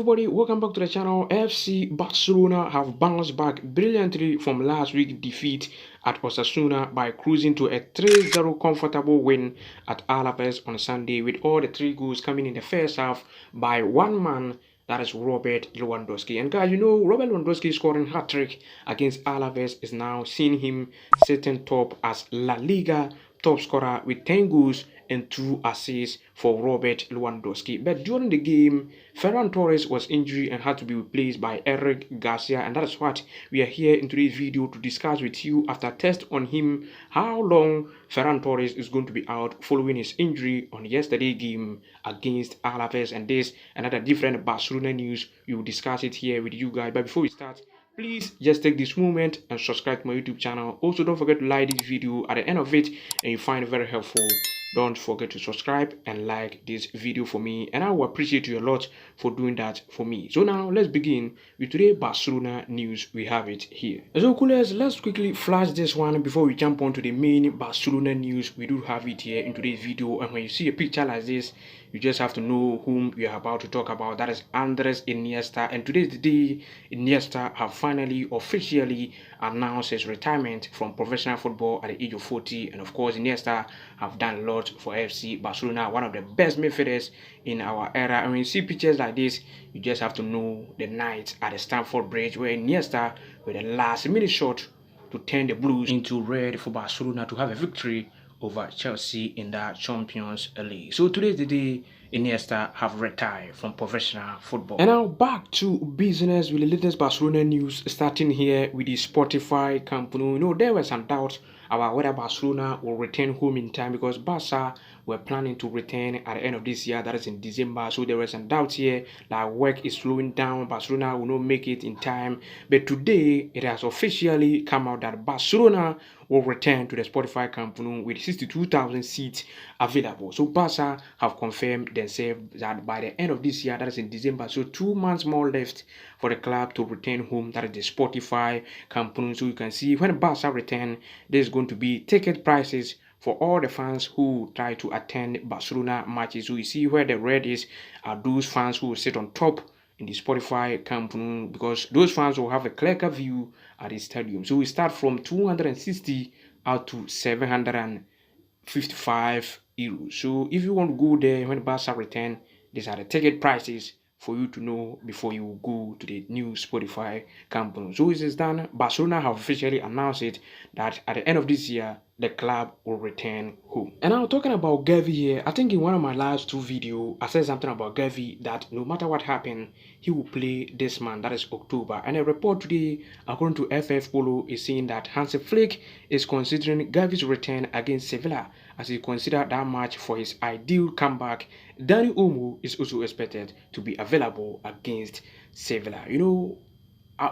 everybody, welcome back to the channel. FC Barcelona have bounced back brilliantly from last week's defeat at Osasuna by cruising to a 3-0 comfortable win at Alaves on Sunday, with all the 3 goals coming in the first half by one man, that is Robert Lewandowski. And guys, you know, Robert Lewandowski scoring hat-trick against Alaves is now seeing him sitting top as La Liga top scorer with 10 goals and 2 assists for Robert Lewandowski. But during the game, Ferran Torres was injured and had to be replaced by Eric Garcia, and that is what we are here in today's video to discuss with you after test on him how long Ferran Torres is going to be out following his injury on yesterday's game against Alaves. And this and other different Barcelona news, we will discuss it here with you guys. But before we start, please just take this moment and subscribe to my YouTube channel. Also, don't forget to like this video at the end of it, and you find it very helpful. Don't forget to subscribe and like this video for me, and I will appreciate you a lot for doing that for me. So now let's begin with today's Barcelona news. We have it here. So coolers, let's quickly flash this one before we jump on to the main Barcelona news. We do have it here in today's video, and when you see a picture like this, you just have to know whom we are about to talk about. That is Andres Iniesta. And today is the day Iniesta have finally officially announced his retirement from professional football at the age of 40. And of course, Iniesta have done a lot for FC Barcelona, one of the best midfielders in our era. And when you see pictures like this, you just have to know the night at the Stamford Bridge where Iniesta, with a last-minute shot to turn the Blues into red for Barcelona to have a victory over Chelsea in the Champions League. So today is the day Iniesta have retired from professional football. And now back to business with the latest Barcelona news, starting here with the Spotify company. You know, there was some doubt about whether Barcelona will return home in time, because Barca were planning to return at the end of this year, that is in December. So there was some doubt here that work is slowing down, Barcelona will not make it in time. But today it has officially come out that Barcelona will return to the Spotify company with 62,000 seats available. So Barca have confirmed themselves that by the end of this year, that is in December, so 2 months more left for the club to return home, that is the Spotify company. So you can see when Barca return, there's going to be ticket prices for all the fans who try to attend Barcelona matches. So you see where the red is are those fans who will sit on top in the Spotify company, because those fans will have a clearer view at the stadium. So we start from 260 out to 755 euros. So if you want to go there when Barca return, these are the ticket prices for you to know before you go to the new Spotify company. So it is done. Barcelona have officially announced it that at the end of this year, the club will return home. And now talking about Gavi here, I think in one of my last 2 videos, I said something about Gavi that no matter what happened, he will play this month, that is October. And a report today, according to FF Polo, is saying that Hansi Flick is considering Gavi's return against Sevilla as he considered that match for his ideal comeback. Dani Olmo is also expected to be available against Sevilla. You know,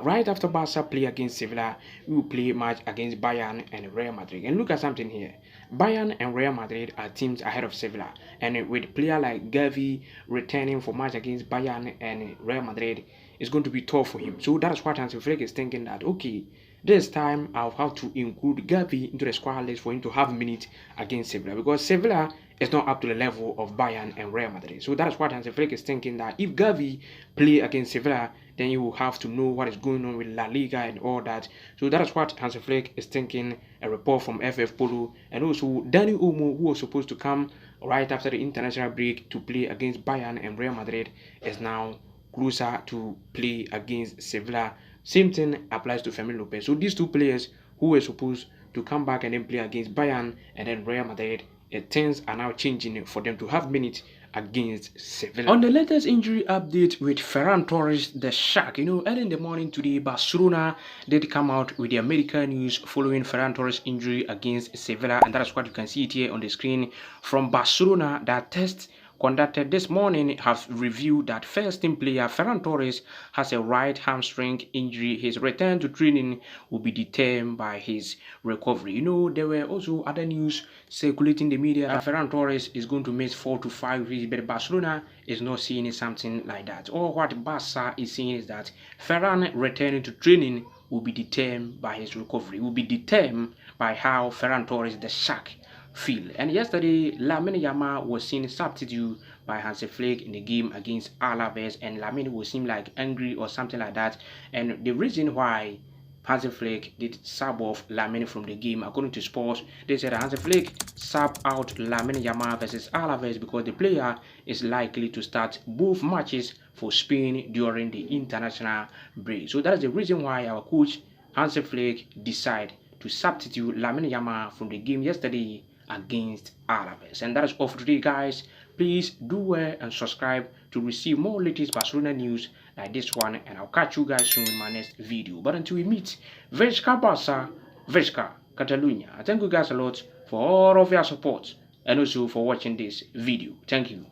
right after Barca play against Sevilla, we will play match against Bayern and Real Madrid. And look at something here. Bayern and Real Madrid are teams ahead of Sevilla. And with a player like Gavi returning for match against Bayern and Real Madrid, it's going to be tough for him. So that's what Hansi Flick is thinking, that, okay, this time I'll have to include Gavi into the squad list for him to have minutes against Sevilla, because Sevilla is not up to the level of Bayern and Real Madrid. So that's what Hansi Flick is thinking, that if Gavi play against Sevilla, then you will have to know what is going on with La Liga and all that. So that is what Hansi Flick is thinking, a report from FF Polo. And also Dani Olmo, who was supposed to come right after the international break to play against Bayern and Real Madrid, is now closer to play against Sevilla. Same thing applies to Fermin Lopez. So these 2 players who were supposed to come back and then play against Bayern and then Real Madrid, things are now changing for them to have minutes against Sevilla. On the latest injury update with Ferran Torres, the Shark, you know, early in the morning today, Barcelona did come out with their medical news following Ferran Torres' injury against Sevilla, and that is what you can see it here on the screen from Barcelona. That test conducted this morning have reviewed that first team player Ferran Torres has a right hamstring injury. His return to training will be determined by his recovery. You know, there were also other news circulating in the media that Ferran Torres is going to miss 4 to 5 weeks, but Barcelona is not seeing something like that. Or what Barca is saying is that Ferran returning to training will be determined by his recovery, will be determined by how Ferran Torres, the Shark, field. And yesterday, Lamine Yamal was seen substitute by Hansi Flick in the game against Alaves, and Lamine would seem like angry or something like that. And the reason why Hansi Flick did sub off Lamine from the game, according to Sports, they said Hansi Flick sub out Lamine Yamal versus Alaves because the player is likely to start both matches for Spain during the international break. So that is the reason why our coach Hansi Flick decided to substitute Lamine Yamal from the game yesterday against Alaves. And that is all for today, guys. Please do well and subscribe to receive more latest Barcelona news like this one, and I'll catch you guys soon in my next video. But until we meet, Vesca Barca, Vesca Catalunya. Thank you guys a lot for all of your support and also for watching this video. Thank you.